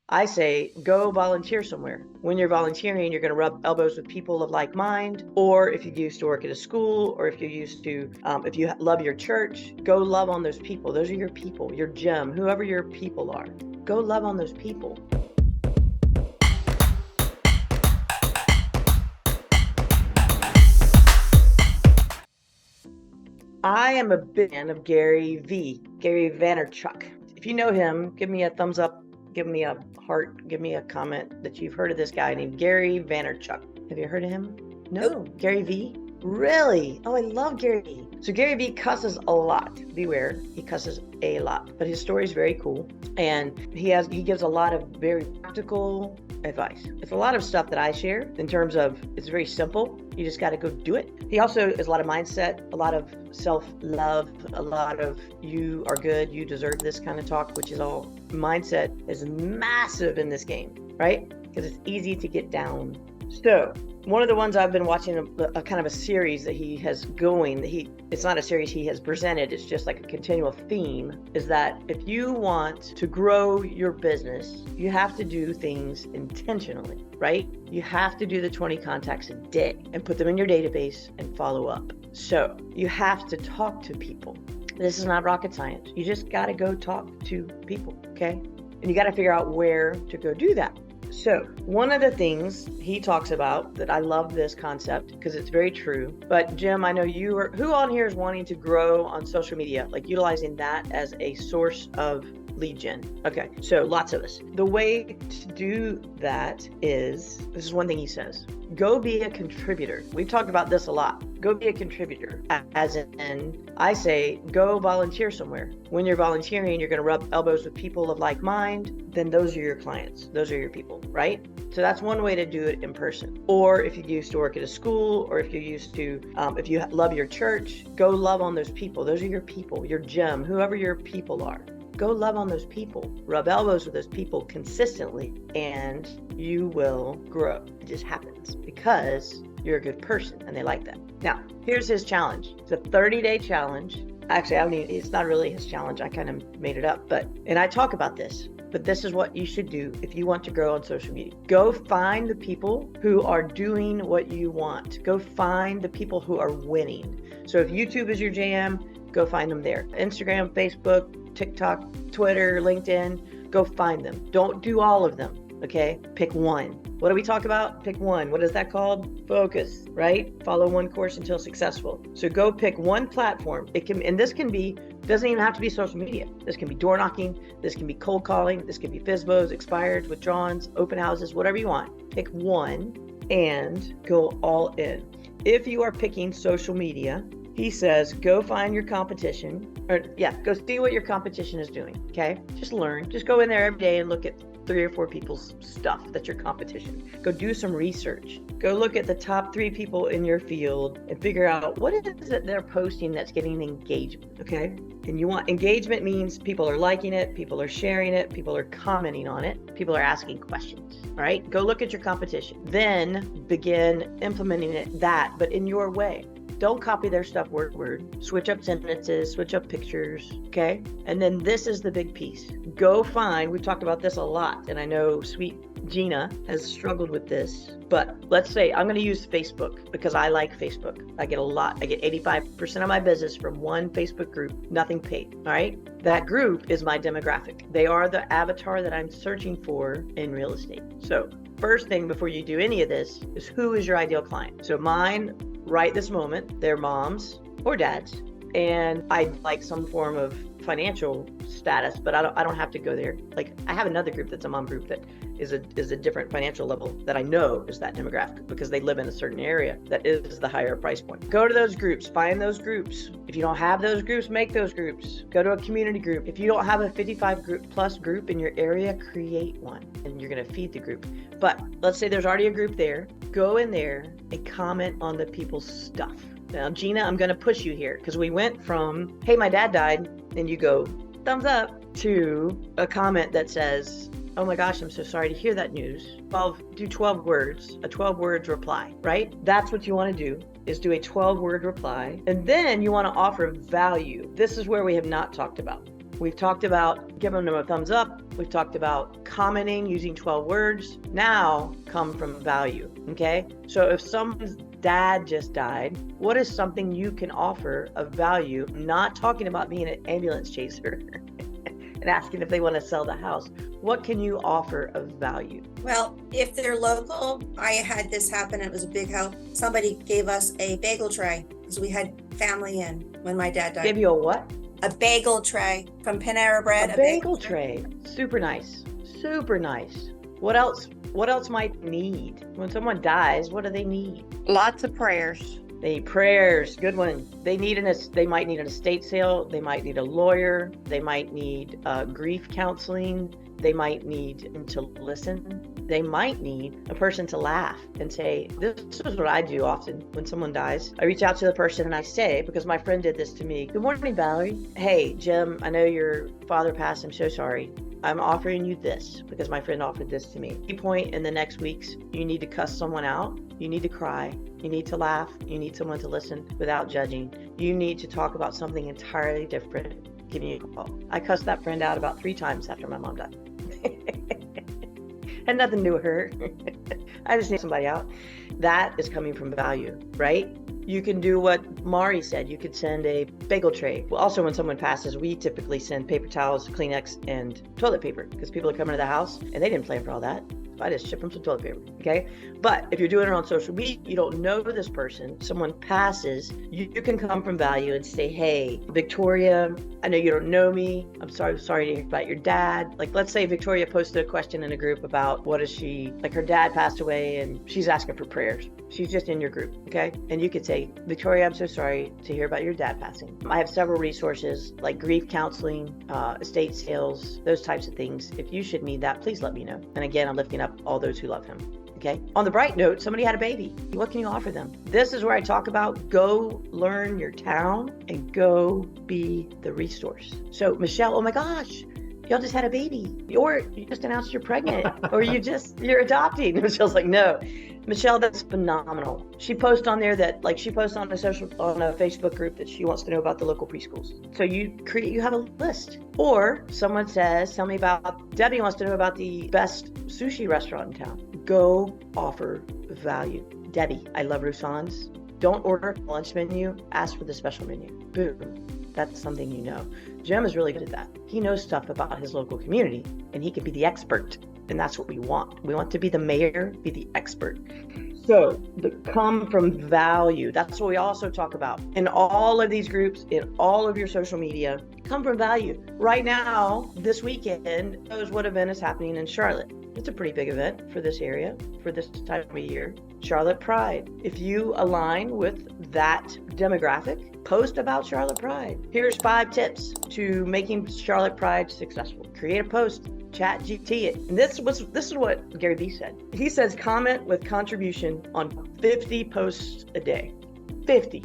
I say go volunteer somewhere. When you're volunteering, you're going to rub elbows with people of like mind, or if you used to work at a school, or if you used to, if you love your church, go love on those people. Those are your people, your gem, whoever your people are. Go love on those people. I am a big fan of Gary Vaynerchuk. If you know him, give me a thumbs up, give me a heart, give me a comment that you've heard of this guy named Gary Vaynerchuk. Have you heard of him? No. Gary V? Really? Oh, I love Gary V. So Gary V cusses a lot. Beware, he cusses a lot. But his story is very cool. And he gives a lot of very practical advice. It's a lot of stuff that I share in terms of it's very simple. You just got to go do it. He also is a lot of mindset, a lot of self-love, a lot of you are good, you deserve this kind of talk, which is all mindset is massive in this game, right? Because it's easy to get down. So one of the ones I've been watching, a kind of a series that he has going, it's not a series he has presented, it's just like a continual theme, is that if you want to grow your business, you have to do things intentionally, right? You have to do the 20 contacts a day and put them in your database and follow up. So you have to talk to people. This is not rocket science. You just got to go talk to people, okay? And you got to figure out where to go do that. So one of the things he talks about that I love this concept because it's very true. But Jim, I know who on here is wanting to grow on social media, like utilizing that as a source of lead gen. Okay, so lots of us. The way to do that this is one thing he says, go be a contributor. We've talked about this a lot. Go be a contributor. As in, I say, go volunteer somewhere. When you're volunteering, you're going to rub elbows with people of like mind. Then those are your clients. Those are your people, right? So that's one way to do it in person. Or if you used to work at a school, or if you used to, if you love your church, go love on those people. Those are your people, your gem, whoever your people are. Go love on those people, rub elbows with those people consistently, and you will grow. It just happens because you're a good person and they like that. Now, here's his challenge. It's a 30-day challenge. Actually, it's not really his challenge. I kind of made it up, and I talk about this, but this is what you should do if you want to grow on social media. Go find the people who are doing what you want. Go find the people who are winning. So if YouTube is your jam, go find them there. Instagram, Facebook, TikTok, Twitter, LinkedIn, go find them. Don't do all of them, okay? Pick one. What do we talk about? Pick one. What is that called? Focus, right? Follow one course until successful. So go pick one platform. Doesn't even have to be social media. This can be door knocking. This can be cold calling. This can be FSBOs, expireds, withdrawals, open houses, whatever you want. Pick one and go all in. If you are picking social media, he says, go find your competition, go see what your competition is doing, okay? Just learn. Just go in there every day and look at 3 or 4 people's stuff that's your competition. Go do some research. Go look at the top 3 people in your field and figure out what is it they're posting that's getting engagement, okay? And engagement means people are liking it, people are sharing it, people are commenting on it, people are asking questions, all right? Go look at your competition. Then begin implementing but in your way. Don't copy their stuff word for word. Switch up sentences, switch up pictures, okay? And then this is the big piece. We've talked about this a lot, and I know sweet Gina has struggled with this, but let's say I'm going to use Facebook because I like Facebook. I get 85% of my business from one Facebook group, nothing paid, all right? That group is my demographic. They are the avatar that I'm searching for in real estate. So first thing before you do any of this is who is your ideal client? So mine, right this moment, they're moms or dads, and I'd like some form of financial status, but I don't have to go there. Like I have another group that's a mom group that is a different financial level that I know is that demographic because they live in a certain area that is the higher price point. Go to those groups, find those groups. If you don't have those groups, make those groups. Go to a community group. If you don't have a 55 plus group in your area, create one and you're going to feed the group. But let's say there's already a group there. Go in there and comment on the people's stuff. Now, Gina, I'm going to push you here because we went from, hey, my dad died, and you go, thumbs up, to a comment that says, oh my gosh, I'm so sorry to hear that news. 12 words, a 12 words reply, right? That's what you want to do, is do a 12-word reply. And then you want to offer value. This is where we have not talked about. We've talked about giving them a thumbs up. We've talked about commenting using 12 words. Now come from value, okay? So if someone's dad just died, what is something you can offer of value? I'm not talking about being an ambulance chaser and asking if they want to sell the house. What can you offer of value? Well, if they're local, I had this happen. It was a big help. Somebody gave us a bagel tray because we had family in when my dad died. Give you a what? A bagel tray from Panera Bread. A bagel tray. Super nice. Super nice. What else? What else might need? When someone dies, what do they need? Lots of prayers. They need prayers. Good one. They might need an estate sale. They might need a lawyer. They might need grief counseling. They might need to listen. They might need a person to laugh and say, this is what I do often when someone dies. I reach out to the person and I say, because my friend did this to me, good morning, Valerie. Hey, Jim, I know your father passed. I'm so sorry. I'm offering you this because my friend offered this to me. Key point in the next weeks, you need to cuss someone out. You need to cry. You need to laugh. You need someone to listen without judging. You need to talk about something entirely different. Giving you a call. I cussed that friend out about 3 times after my mom died. Had nothing to do with her. I just need somebody out. That is coming from value, right? You can do what Mari said. You could send a bagel tray. Well, also when someone passes, we typically send paper towels, Kleenex, and toilet paper because people are coming to the house and they didn't plan for all that. I just ship them some toilet paper, okay? But if you're doing it on social media, you don't know this person, someone passes, you can come from value and say, hey, Victoria, I know you don't know me. I'm sorry to hear about your dad. Like, let's say Victoria posted a question in a group about what is she, like her dad passed away and she's asking for prayers. She's just in your group, okay? And you could say, Victoria, I'm so sorry to hear about your dad passing. I have several resources like grief counseling, estate sales, those types of things. If you should need that, please let me know. And again, I'm lifting up all those who love him, okay? On the bright note, somebody had a baby. What can you offer them? This is where I talk about go learn your town and go be the resource. So Michelle, oh my gosh, y'all just had a baby, or you just announced you're pregnant, or you're adopting. Michelle's like, no. Michelle, that's phenomenal. She posts on there that, like, she posts on a Facebook group that she wants to know about the local preschools. So you have a list. Or someone says, tell me about, Debbie wants to know about the best sushi restaurant in town. Go offer value. Debbie, I love Roussan's. Don't order a lunch menu, ask for the special menu. Boom. That's something you know. Jim is really good at that. He knows stuff about his local community and he can be the expert. And that's what we want. We want to be the mayor, be the expert. So come from value. That's what we also talk about in all of these groups, in all of your social media. Come from value. Right now, this weekend, knows what event is happening in Charlotte. It's a pretty big event for this area, for this time of year. Charlotte Pride. If you align with that demographic, post about Charlotte Pride. Here's 5 tips to making Charlotte Pride successful. Create a post. Chat GT it. And this is what Gary Vee said. He says comment with contribution on 50 posts a day. 50.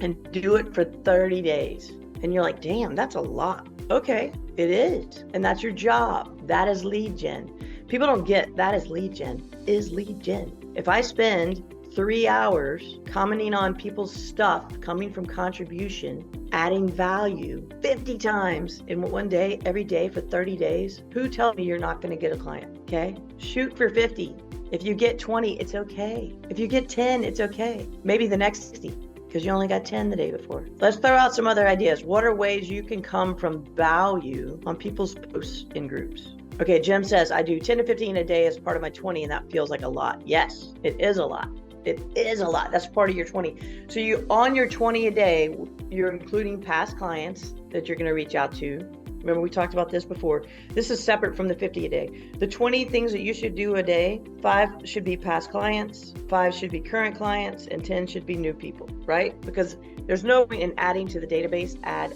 And do it for 30 days. And you're like, damn, that's a lot. Okay, it is. And that's your job. That is lead gen. People don't get that is lead gen. Is lead gen. If I spend 3 hours commenting on people's stuff coming from contribution, adding value 50 times in one day, every day for 30 days, who tells me you're not going to get a client? Okay? Shoot for 50. If you get 20, it's okay. If you get 10, it's okay. Maybe the next 60 because you only got 10 the day before. Let's throw out some other ideas. What are ways you can come from value on people's posts in groups? Okay, Jim says, I do 10 to 15 a day as part of my 20 and that feels like a lot. Yes, it is a lot. It is a lot. That's part of your 20. So you on your 20 a day, you're including past clients that you're going to reach out to. Remember, we talked about this before. This is separate from the 50 a day. The 20 things that you should do a day, 5 should be past clients, 5 should be current clients, and 10 should be new people, right? Because there's no point in adding to the database, add,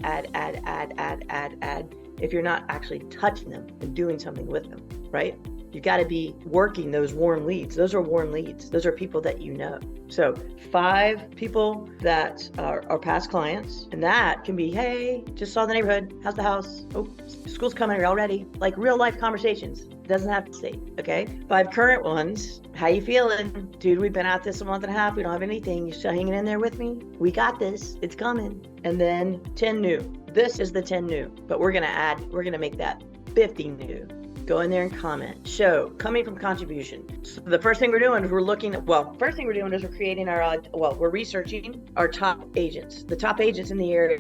if you're not actually touching them and doing something with them, right? You got to be working those warm leads. Those are warm leads. Those are people that you know. So 5 people that are past clients, and that can be, hey, just saw the neighborhood. How's the house? Oh, school's coming. Are y'all ready? Like real life conversations. Doesn't have to say, okay? 5 current ones. How you feeling? Dude, we've been at this a month and a half. We don't have anything. You still hanging in there with me? We got this. It's coming. And then 10 new. This is the 10 new, but we're going to make that 50 new. Go in there and comment. Show coming from contribution. So the first thing we're doing is we're creating our, we're researching our top agents, the top agents in the area,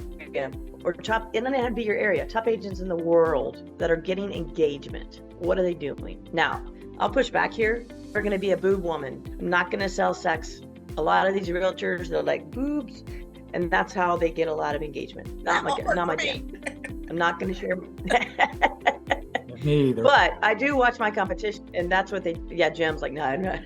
or it doesn't have to be your area, top agents in the world that are getting engagement. What are they doing? Now, I'll push back here. We're going to be a boob woman. I'm not going to sell sex. A lot of these realtors, they're like boobs, and that's how they get a lot of engagement. Not my jam. I'm not going to share. Me either. But I do watch my competition, and that's what Jim's like, no, I'm not.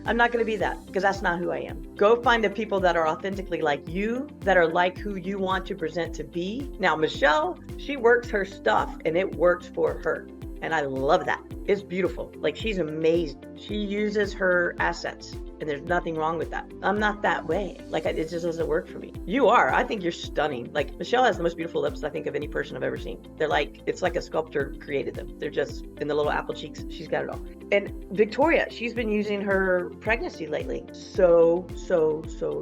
I'm not going to be that, because that's not who I am. Go find the people that are authentically like you, that are like who you want to present to be. Now, Michelle, she works her stuff, and it works for her. And I love that. It's beautiful. Like, she's amazing. She uses her assets, and there's nothing wrong with that. I'm not that way. Like, it just doesn't work for me. You are. I think you're stunning. Like, Michelle has the most beautiful lips, I think, of any person I've ever seen. They're like, it's like a sculptor created them. They're just in the little apple cheeks. She's got it all. And Victoria, she's been using her pregnancy lately. So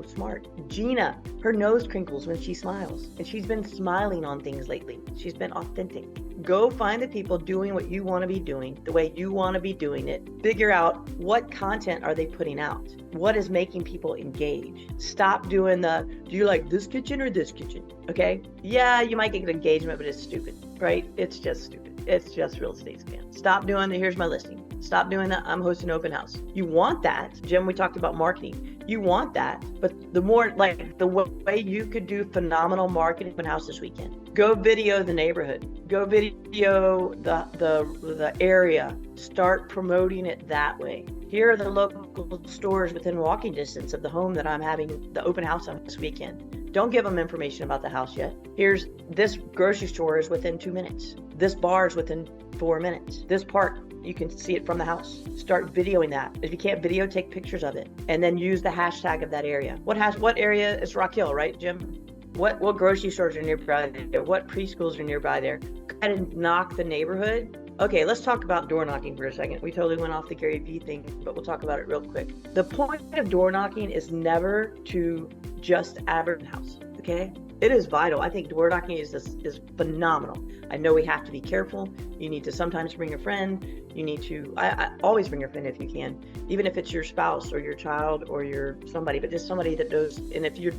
smart. Gina, her nose crinkles when she smiles, and she's been smiling on things lately. She's been authentic. Go find the people doing what you want to be doing, the way you want to be doing it. Figure out what content are they putting out? What is making people engage? Stop doing do you like this kitchen or this kitchen? Okay? Yeah, you might get engagement, but it's stupid, right? It's just stupid. It's just real estate scam. Stop doing the here's my listing. Stop doing that. I'm hosting open house. You want that. Jim, we talked about marketing. You want that, but the way you could do phenomenal marketing open house this weekend. Go video the neighborhood. Go video the area. Start promoting it that way. Here are the local stores within walking distance of the home that I'm having the open house on this weekend. Don't give them information about the house yet. Here's this grocery store is within 2 minutes. This bar is within 4 minutes. This park, you can see it from the house. Start videoing that. If you can't video, take pictures of it, and then use the hashtag of that area. What area is Rock Hill, right, Jim? What grocery stores are nearby there? What preschools are nearby there? Kind of knock the neighborhood. Okay, let's talk about door knocking for a second. We totally went off the Gary Vee thing, but we'll talk about it real quick. The point of door knocking is never to just advertise the house, okay? It is vital. I think door knocking is phenomenal. I know we have to be careful. You need to sometimes bring a friend. You need to, I always bring a friend if you can, even if it's your spouse or your child or your somebody, but just somebody that knows. And if you're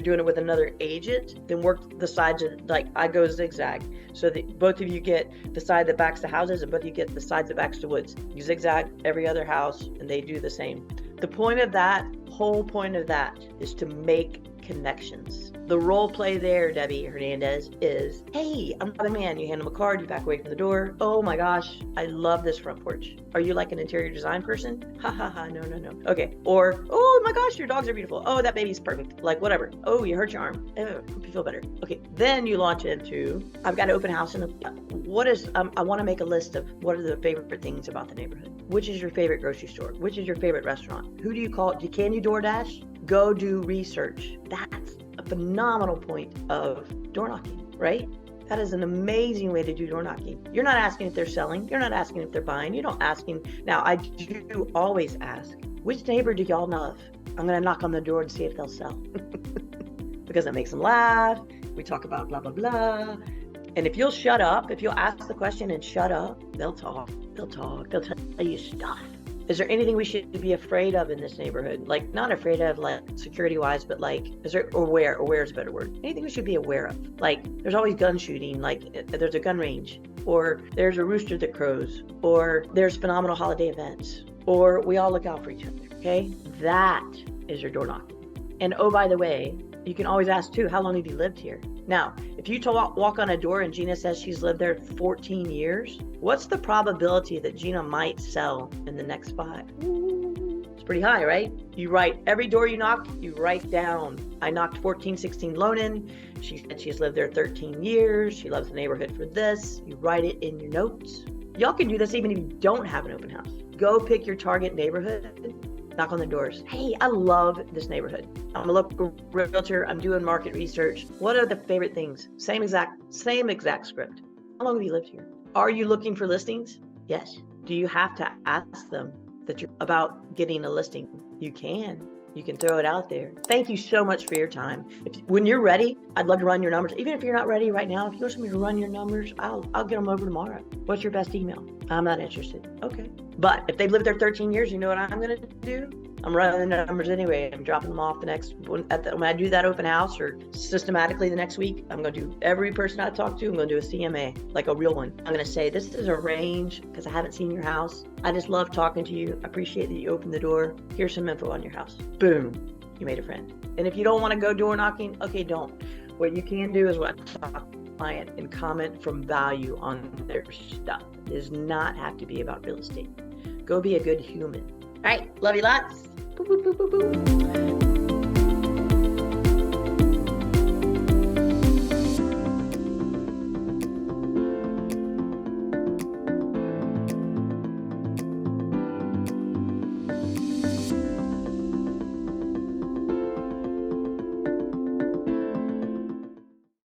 doing it with another agent, then work the sides of, like, I go zigzag, so that both of you get the side that backs to houses and both of you get the sides that backs to woods. You zigzag every other house and they do the same. The point of that, whole point of that, is to make connections. The role play there, Debbie Hernandez, is, hey, I'm not a man. You hand them a card, you back away from the door. Oh my gosh, I love this front porch. Are you like an interior design person? Ha ha ha, no. Okay. Or, oh my gosh, your dogs are beautiful. Oh, that baby's perfect. Like, whatever. Oh, you hurt your arm. Oh, hope you feel better. Okay. Then you launch into, I've got an open house and I want to make a list of what are the favorite things about the neighborhood. Which is your favorite grocery store? Which is your favorite restaurant? Who do you call? Can you DoorDash? Go do research. That's a phenomenal point of door knocking, right? That is an amazing way to do door knocking. You're not asking if they're selling. You're not asking if they're buying. You're not asking. Now, I do always ask, which neighbor do y'all love? I'm going to knock on the door and see if they'll sell. Because it makes them laugh. We talk about blah, blah, blah. And if you'll shut up, if you'll ask the question and shut up, they'll talk. They'll tell you stuff. Is there anything we should be afraid of in this neighborhood? Like, not afraid of, like, security-wise, but, like, aware is a better word. Anything we should be aware of? Like, there's always gun shooting, like, there's a gun range, or there's a rooster that crows, or there's phenomenal holiday events, or we all look out for each other, okay? That is your door knocking. And, oh, by the way, you can always ask, too, how long have you lived here? Now, if you walk on a door and Gina says she's lived there 14 years, what's the probability that Gina might sell in the next 5? It's pretty high, right? You write every door you knock, you write down, I knocked 1416 Lonan. She said she's lived there 13 years. She loves the neighborhood for this. You write it in your notes. Y'all can do this even if you don't have an open house. Go pick your target neighborhood. Knock on the doors. Hey, I love this neighborhood. I'm a local realtor. I'm doing market research. What are the favorite things? Same exact script. How long have you lived here? Are you looking for listings? Yes. Do you have to ask them that you're about getting a listing? You can. You can throw it out there. Thank you so much for your time. When you're ready, I'd love to run your numbers. Even if you're not ready right now, if you want me to run your numbers, I'll get them over tomorrow. What's your best email? I'm not interested. Okay. But if they've lived there 13 years, you know what I'm going to do? I'm running the numbers anyway. I'm dropping them off the next when I do that open house or systematically the next week. I'm going to do every person I talk to. I'm going to do a CMA, like a real one. I'm going to say, this is a range because I haven't seen your house. I just love talking to you. I appreciate that you opened the door. Here's some info on your house. Boom. You made a friend. And if you don't want to go door knocking, okay, don't. What you can do is what I talk to the client and comment from value on their stuff. It does not have to be about real estate. Go be a good human. All right. Love you lots. Boop, boop, boop, boop, boop.